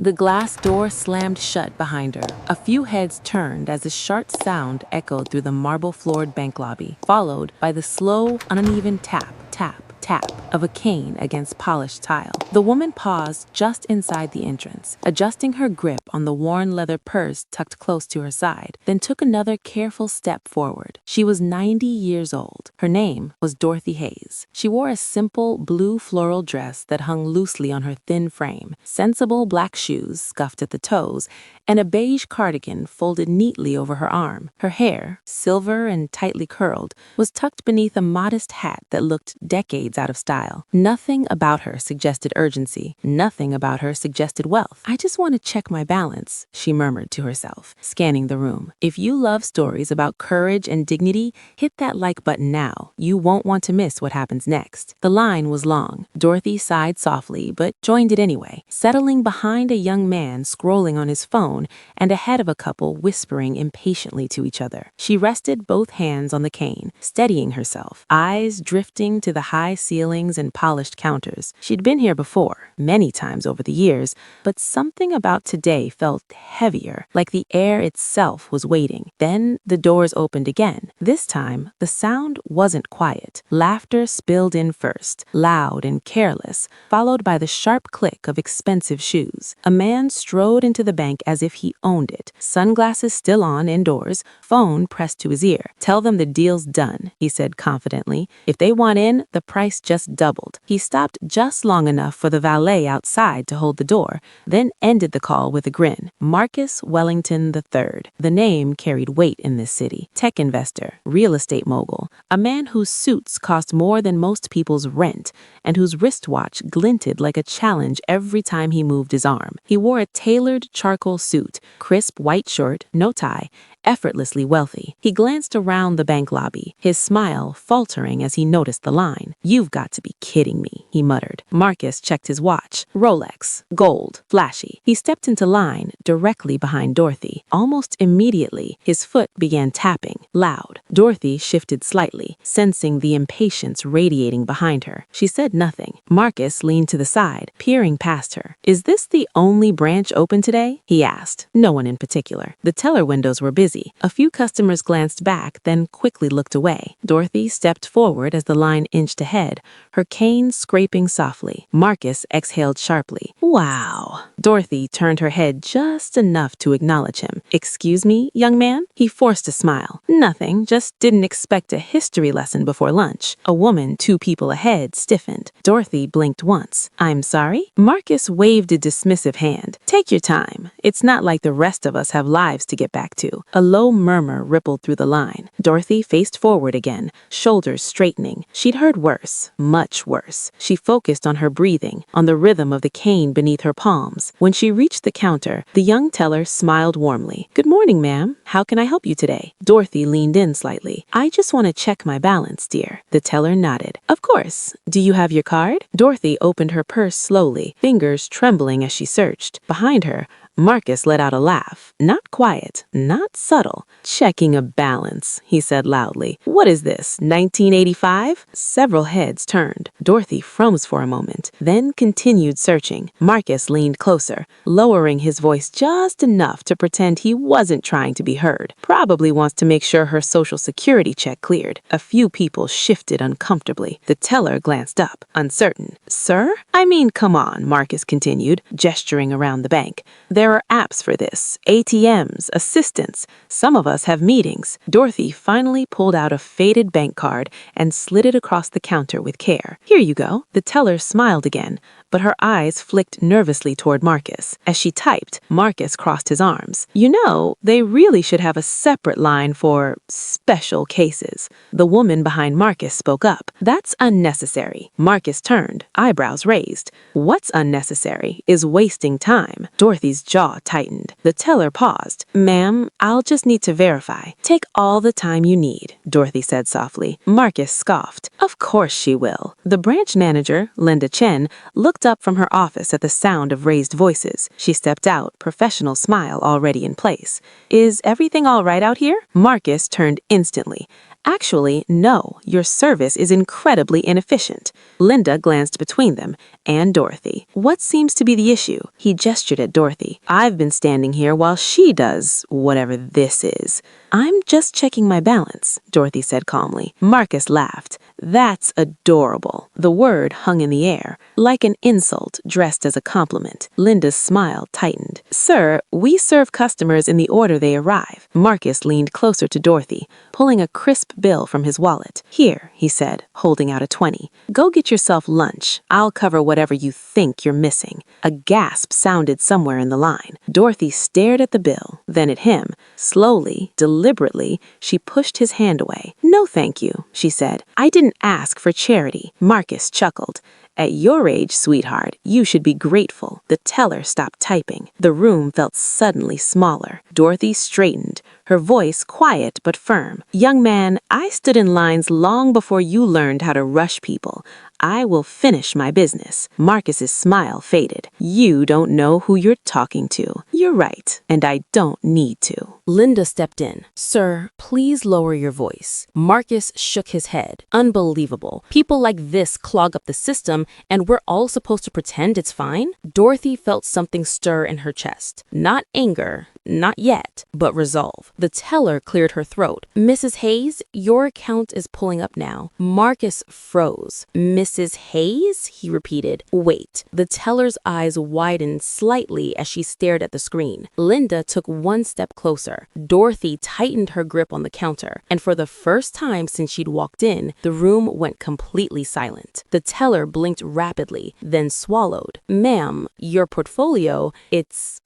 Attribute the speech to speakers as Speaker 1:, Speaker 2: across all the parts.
Speaker 1: The glass door slammed shut behind her. A few heads turned as a sharp sound echoed through the marble-floored bank lobby, followed by the slow, uneven tap, tap, tap of a cane against polished tile. The woman paused just inside the entrance, adjusting her grip on the worn leather purse tucked close to her side, then took another careful step forward. She was 90 years old. Her name was Dorothy Hayes. She wore a simple blue floral dress that hung loosely on her thin frame, sensible black shoes scuffed at the toes, and a beige cardigan folded neatly over her arm. Her hair, silver and tightly curled, was tucked beneath a modest hat that looked decades out of style. Nothing about her suggested urgency. Nothing about her suggested wealth. "I just want to check my balance," she murmured to herself, scanning the room. If you love stories about courage and dignity, hit that like button now. You won't want to miss what happens next. The line was long. Dorothy sighed softly, but joined it anyway, settling behind a young man scrolling on his phone and ahead of a couple whispering impatiently to each other. She rested both hands on the cane, steadying herself, eyes drifting to the high ceilings and polished counters. She'd been here before, many times over the years, but something about today felt heavier, like the air itself was waiting. Then the doors opened again. This time, the sound wasn't quiet. Laughter spilled in first, loud and careless, followed by the sharp click of expensive shoes. A man strode into the bank as if he owned it, sunglasses still on indoors, phone pressed to his ear. "Tell them the deal's done," he said confidently. "If they want in, the price just doubled." He stopped just long enough for the valet outside to hold the door, then ended the call with a grin. Marcus Wellington III. The name carried weight in this city. Tech investor, real estate mogul, a man whose suits cost more than most people's rent, and whose wristwatch glinted like a challenge every time he moved his arm. He wore a tailored charcoal suit, crisp white shirt, no tie, effortlessly wealthy. He glanced around the bank lobby, his smile faltering as he noticed the line. "You've got to be kidding me," he muttered. Marcus checked his watch. Rolex, gold, flashy. He stepped into line directly behind Dorothy. Almost immediately, his foot began tapping, loud. Dorothy shifted slightly, sensing the impatience radiating behind her. She said nothing. Marcus leaned to the side, peering past her. "Is this the only branch open today?" he asked. No one in particular. The teller windows were busy. A few customers glanced back, then quickly looked away. Dorothy stepped forward as the line inched ahead, her cane scraping softly. Marcus exhaled sharply. "Wow." Dorothy turned her head just enough to acknowledge him. "Excuse me, young man?" He forced a smile. "Nothing, just didn't expect a history lesson before lunch." A woman 2 people ahead stiffened. Dorothy blinked once. "I'm sorry?" Marcus waved a dismissive hand. "Take your time. It's not like the rest of us have lives to get back to." A low murmur rippled through the line. Dorothy faced forward again, shoulders straightening. She'd heard worse, much worse. She focused on her breathing, on the rhythm of the cane beneath her palms. When she reached the counter, the young teller smiled warmly. "Good morning, ma'am. How can I help you today?" Dorothy leaned in slightly. "I just want to check my balance, dear." The teller nodded. "Of course. Do you have your card?" Dorothy opened her purse slowly, fingers trembling as she searched. Behind her, Marcus let out a laugh. Not quiet, not subtle. "Checking a balance," he said loudly. "What is this, 1985? Several heads turned. Dorothy froze for a moment, then continued searching. Marcus leaned closer, lowering his voice just enough to pretend he wasn't trying to be heard. Probably wants to make sure her social security check cleared. A few people shifted uncomfortably. The teller glanced up, uncertain. "Sir? I mean, come on," Marcus continued, gesturing around the bank. "There are apps for this, ATMs, assistants. Some of us have meetings." Dorothy finally pulled out a faded bank card and slid it across the counter with care. "Here you go." The teller smiled again, but her eyes flicked nervously toward Marcus. As she typed, Marcus crossed his arms. "You know, they really should have a separate line for special cases." The woman behind Marcus spoke up. "That's unnecessary." Marcus turned, eyebrows raised. "What's unnecessary is wasting time." Dorothy's jaw tightened. The teller paused. "Ma'am, I'll just need to verify." "Take all the time you need," Dorothy said softly. Marcus scoffed. "Of course she will." The branch manager, Linda Chen, looked looked up from her office at the sound of raised voices. She stepped out, professional smile already in place. "Is everything all right out here?" Marcus turned instantly. "Actually, no, your service is incredibly inefficient." Linda glanced between them and Dorothy. "What seems to be the issue?" He gestured at Dorothy. "I've been standing here while she does whatever this is." "I'm just checking my balance," Dorothy said calmly. Marcus laughed. "That's adorable." The word hung in the air, like an insult dressed as a compliment. Linda's smile tightened. "Sir, we serve customers in the order they arrive." Marcus leaned closer to Dorothy, pulling a crisp bill from his wallet. "Here," he said, holding out a 20. "Go get yourself lunch. I'll cover whatever you think you're missing." A gasp sounded somewhere in the line. Dorothy stared at the bill, then at him. Slowly, deliberately, she pushed his hand away. "No, thank you," she said. "I didn't ask for charity." Marcus chuckled. "At your age, sweetheart, you should be grateful." The teller stopped typing. The room felt suddenly smaller. Dorothy straightened, her voice quiet but firm. "Young man, I stood in lines long before you learned how to rush people. I will finish my business." Marcus's smile faded. "You don't know who you're talking to." "You're right, and I don't need to." Linda stepped in. "Sir, please lower your voice." Marcus shook his head. "Unbelievable. People like this clog up the system, and we're all supposed to pretend it's fine?" Dorothy felt something stir in her chest. Not anger, not yet, but resolve. The teller cleared her throat. "Mrs. Hayes, your account is pulling up now." Marcus froze. "Mrs. Hayes?" he repeated. "Wait." The teller's eyes widened slightly as she stared at the screen. Linda took one step closer. Dorothy tightened her grip on the counter, and for the first time since she'd walked in, the room went completely silent. The teller blinked rapidly, then swallowed. "Ma'am, your portfolio, it's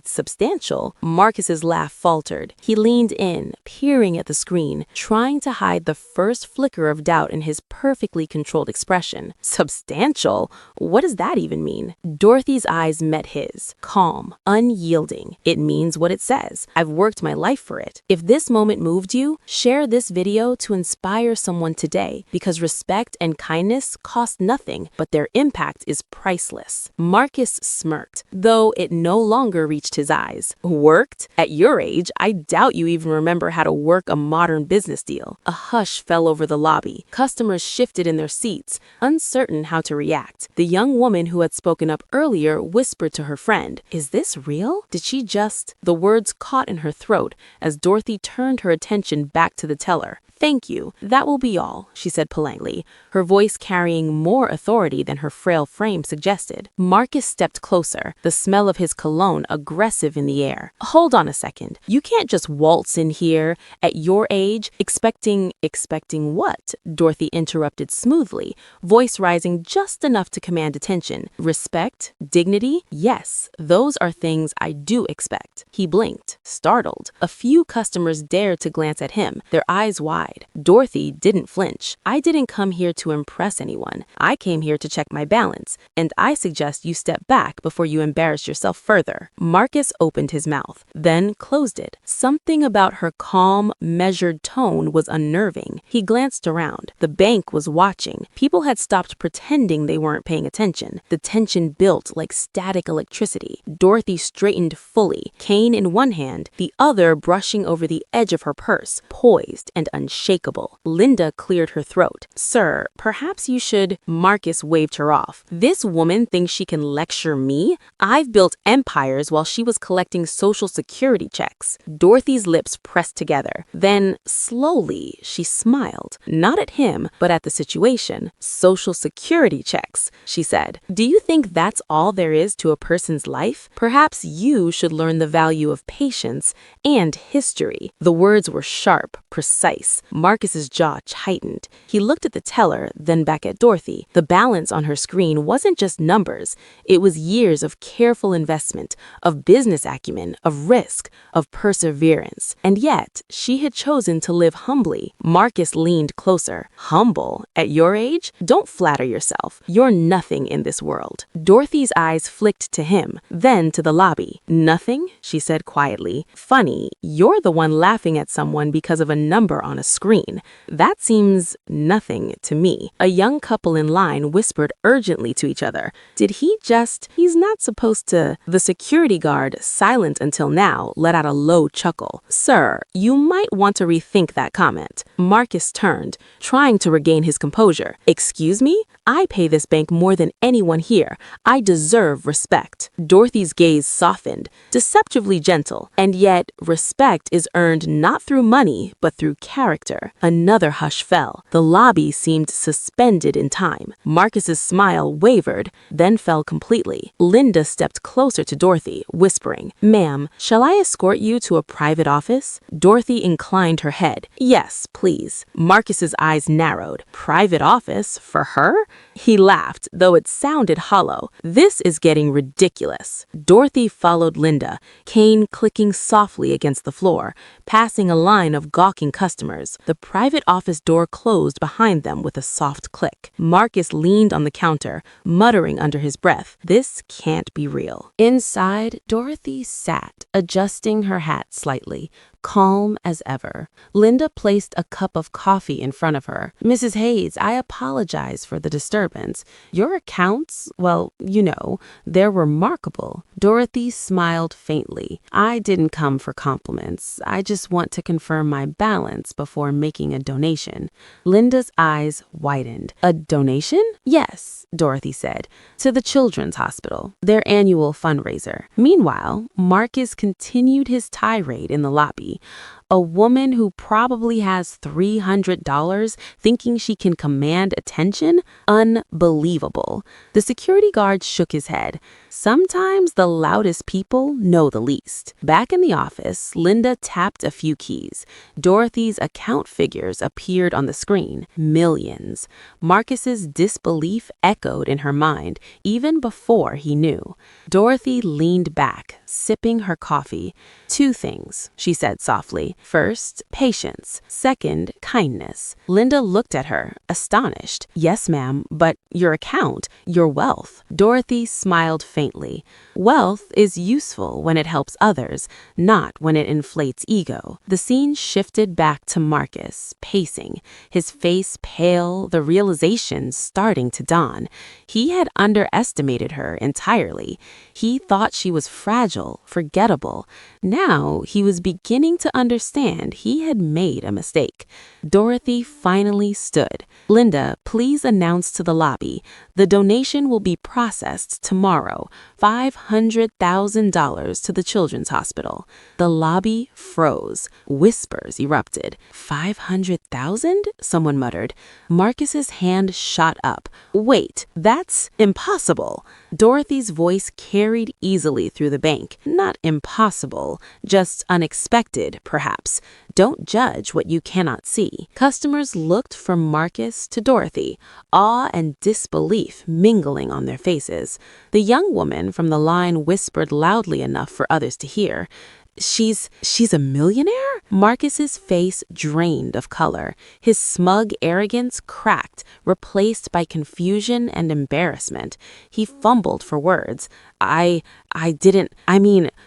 Speaker 1: substantial." Marcus's laugh faltered. He leaned in, peering at the screen, trying to hide the first flicker of doubt in his perfectly controlled expression. "Substantial? What does that even mean?" Dorothy's eyes met his, calm, unyielding. "It means what it says. I've worked my life for it. If this moment moved you, share this video to inspire someone today, because respect and kindness cost nothing, but their impact is priceless." Marcus smirked, though it no longer reached his eyes. "Worked? At your age, I doubt you even remember how to work a modern business deal." A hush fell over the lobby. Customers shifted in their seats, uncertain how to react. The young woman who had spoken up earlier whispered to her friend, "Is this real? Did she just—" The words caught in her throat as Dorothy turned her attention back to the teller. "Thank you. That will be all," she said politely, her voice carrying more authority than her frail frame suggested. Marcus stepped closer, the smell of his cologne aggressive in the air. "Hold on a second. You can't just waltz in here at your age expecting what?" Dorothy interrupted smoothly, voice rising just enough to command attention. "Respect? Dignity? Yes, those are things I do expect." He blinked, startled. A few customers dared to glance at him, their eyes wide. Dorothy didn't flinch. "I didn't come here to impress anyone. I came here to check my balance, and I suggest you step back before you embarrass yourself further." Marcus opened his mouth, then closed it. Something about her calm, measured tone was unnerving. He glanced around. The bank was watching. People had stopped pretending they weren't paying attention. The tension built like static electricity. Dorothy straightened fully, cane in one hand, the other brushing over the edge of her purse, poised and unshakable. Linda cleared her throat. "Sir, perhaps you should—" Marcus waved her off. "This woman thinks she can lecture me? I've built empires while she was collecting Social Security checks." Dorothy's lips pressed together. Then, slowly, she smiled. Not at him, but at the situation. "Social Security checks," she said. "Do you think that's all there is to a person's life? Perhaps you should learn the value of patience and history." The words were sharp, precise. Marcus's jaw tightened. He looked at the teller, then back at Dorothy. The balance on her screen wasn't just numbers. It was years of careful investment, of business acumen, of risk, of perseverance. And yet, she had chosen to live humbly. Marcus leaned closer. "Humble? At your age? Don't flatter yourself. You're nothing in this world." Dorothy's eyes flicked to him, then to the lobby. "Nothing?" she said quietly. "Funny, you're the one laughing at someone because of a number on a screen. That seems nothing to me. A young couple in line whispered urgently to each other. Did he just... He's not supposed to... The security guard, silent until now, let out a low chuckle. Sir, you might want to rethink that comment. Marcus turned, trying to regain his composure. Excuse me? I pay this bank more than anyone here. I deserve respect. Dorothy's gaze softened, deceptively gentle, and yet respect is earned not through money, but through character. Another hush fell. The lobby seemed suspended in time. Marcus's smile wavered, then fell completely. Linda stepped closer to Dorothy, whispering, "Ma'am, shall I escort you to a private office?" Dorothy inclined her head. "Yes, please." Marcus's eyes narrowed. Private office? For her? He laughed, though it sounded hollow. This is getting ridiculous. Dorothy followed Linda, cane clicking softly against the floor, passing a line of gawking customers. The private office door closed behind them with a soft click. Marcus leaned on the counter, muttering under his breath, "This can't be real." Inside, Dorothy sat, adjusting her hat slightly, calm as ever. Linda placed a cup of coffee in front of her. "Mrs. Hayes, I apologize for the disturbance. Your accounts, well, they're remarkable." Dorothy smiled faintly. "I didn't come for compliments. I just want to confirm my balance before making a donation." Linda's eyes widened. "A donation?" "Yes," Dorothy said, "to the Children's Hospital, their annual fundraiser." Meanwhile, Marcus continued his tirade in the lobby. A woman who probably has $300 thinking she can command attention? Unbelievable. The security guard shook his head. Sometimes the loudest people know the least. Back in the office, Linda tapped a few keys. Dorothy's account figures appeared on the screen. Millions. Marcus's disbelief echoed in her mind, even before he knew. Dorothy leaned back, sipping her coffee. "Two things," she said softly. "First, patience. Second, kindness." Linda looked at her, astonished. "Yes, ma'am, but your account, your wealth." Dorothy smiled faintly. "Wealth is useful when it helps others, not when it inflates ego." The scene shifted back to Marcus, pacing, his face pale, the realization starting to dawn. He had underestimated her entirely. He thought she was fragile, forgettable. Now he was beginning to understand he had made a mistake. Dorothy finally stood. "Linda, please announce to the lobby. The donation will be processed tomorrow. $500,000 to the Children's Hospital." The lobby froze. Whispers erupted. "500,000?" someone muttered. Marcus's hand shot up. "Wait, that's impossible." Dorothy's voice carried easily through the bank. "Not impossible, just unexpected, perhaps. Don't judge what you cannot see." Customers looked from Marcus to Dorothy, awe and disbelief mingling on their faces. The young woman from the line whispered loudly enough for others to hear, She's a millionaire?" Marcus's face drained of color. His smug arrogance cracked, replaced by confusion and embarrassment. He fumbled for words.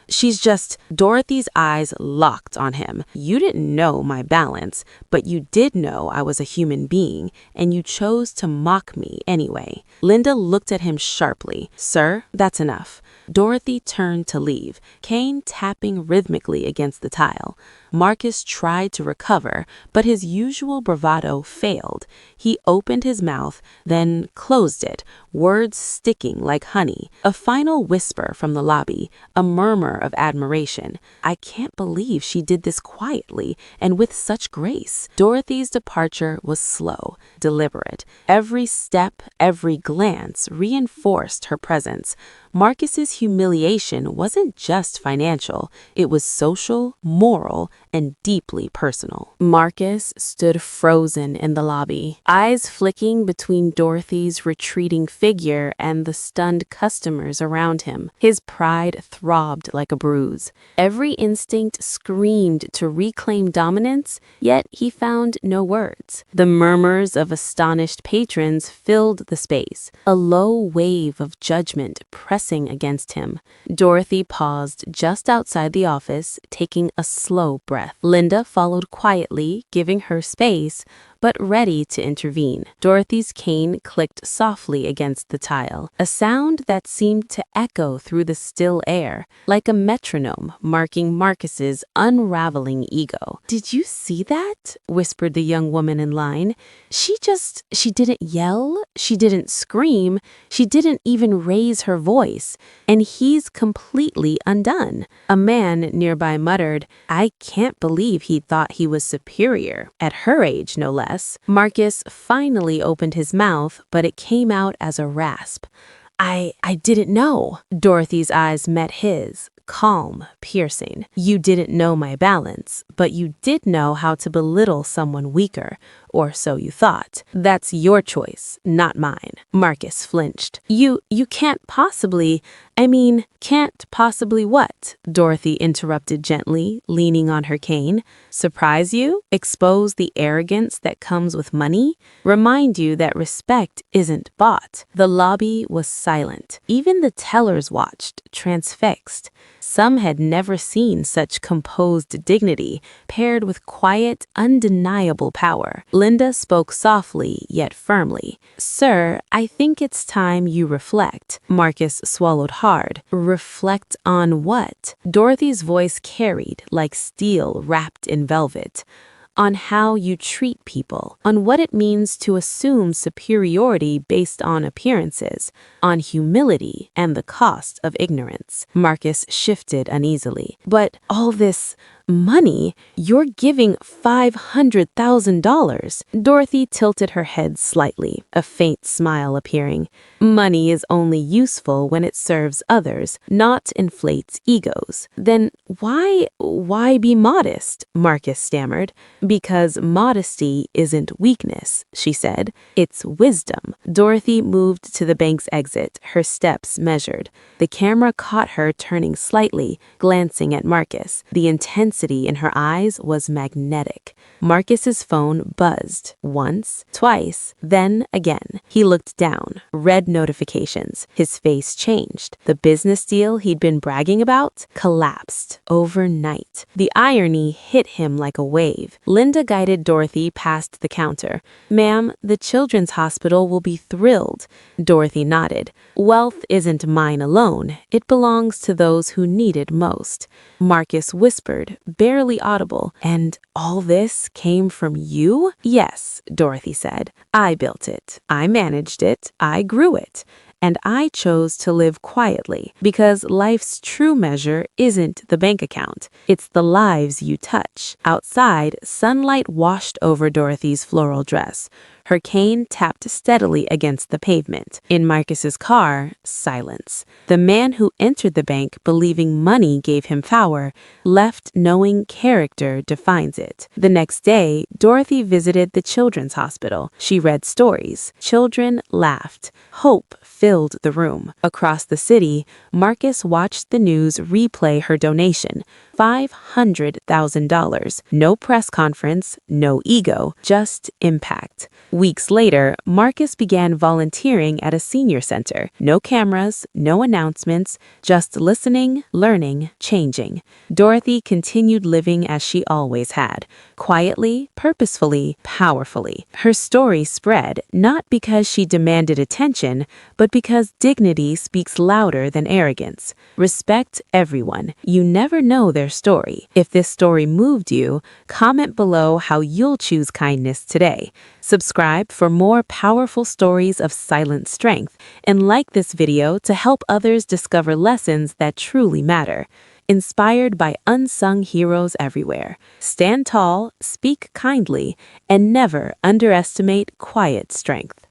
Speaker 1: She's just..." Dorothy's eyes locked on him. "You didn't know my balance, but you did know I was a human being, and you chose to mock me anyway." Linda looked at him sharply. "Sir, that's enough." Dorothy turned to leave, cane tapping rhythmically against the tile. Marcus tried to recover, but his usual bravado failed. He opened his mouth, then closed it, words sticking like honey. A final whisper from the lobby, a murmur of admiration. "I can't believe she did this quietly and with such grace." Dorothy's departure was slow, deliberate. Every step, every glance reinforced her presence. Marcus's humiliation wasn't just financial, it was social, moral, and deeply personal. Marcus stood frozen in the lobby, eyes flicking between Dorothy's retreating figure and the stunned customers around him. His pride throbbed like a bruise. Every instinct screamed to reclaim dominance, yet he found no words. The murmurs of astonished patrons filled the space, a low wave of judgment pressing against him. Dorothy paused just outside the office, taking a slow breath. breath. Linda followed quietly, giving her space, but ready to intervene. Dorothy's cane clicked softly against the tile, a sound that seemed to echo through the still air, like a metronome marking Marcus's unraveling ego. "Did you see that?" whispered the young woman in line. She didn't yell, she didn't scream, she didn't even raise her voice, and he's completely undone." A man nearby muttered, "I can't believe he thought he was superior, at her age no less." Marcus finally opened his mouth, but it came out as a rasp. I didn't know." Dorothy's eyes met his, calm, piercing. "You didn't know my balance, but you did know how to belittle someone weaker, or so you thought. That's your choice, not mine." Marcus flinched. You can't possibly, can't possibly what?" Dorothy interrupted gently, leaning on her cane. "Surprise you? Expose the arrogance that comes with money? Remind you that respect isn't bought." The lobby was silent. Even the tellers watched, transfixed. Some had never seen such composed dignity, paired with quiet, undeniable power. Linda spoke softly, yet firmly. "Sir, I think it's time you reflect." Marcus swallowed hard. "Reflect on what?" Dorothy's voice carried like steel wrapped in velvet. "On how you treat people, on what it means to assume superiority based on appearances, on humility and the cost of ignorance." Marcus shifted uneasily. "But all this money, you're giving $500,000. Dorothy tilted her head slightly, a faint smile appearing. "Money is only useful when it serves others, not inflates egos." "Then why be modest?" Marcus stammered. "Because modesty isn't weakness," she said. "It's wisdom." Dorothy moved to the bank's exit, her steps measured. The camera caught her turning slightly, glancing at Marcus. The intensity in her eyes was magnetic. Marcus's phone buzzed once, twice, then again. He looked down, read notifications. His face changed. The business deal he'd been bragging about collapsed overnight. The irony hit him like a wave. Linda guided Dorothy past the counter. "Ma'am, the children's hospital will be thrilled." Dorothy nodded. "Wealth isn't mine alone. It belongs to those who need it most." Marcus whispered, barely audible, "And all this came from you?" "Yes," Dorothy said. "I built it. I managed it. I grew it. And I chose to live quietly because life's true measure isn't the bank account. It's the lives you touch." Outside, sunlight washed over Dorothy's floral dress. Her cane tapped steadily against the pavement. In Marcus's car, silence. The man who entered the bank believing money gave him power, left knowing character defines it. The next day, Dorothy visited the children's hospital. She read stories. Children laughed. Hope filled the room. Across the city, Marcus watched the news replay her donation. $500,000. No press conference, no ego, just impact. Weeks later, Marcus began volunteering at a senior center. No cameras, no announcements, just listening, learning, changing. Dorothy continued living as she always had, quietly, purposefully, powerfully. Her story spread, not because she demanded attention, but because dignity speaks louder than arrogance. Respect everyone. You never know their story. If this story moved you, comment below how you'll choose kindness today. Subscribe for more powerful stories of silent strength, and like this video to help others discover lessons that truly matter. Inspired by unsung heroes everywhere. Stand tall, speak kindly, and never underestimate quiet strength.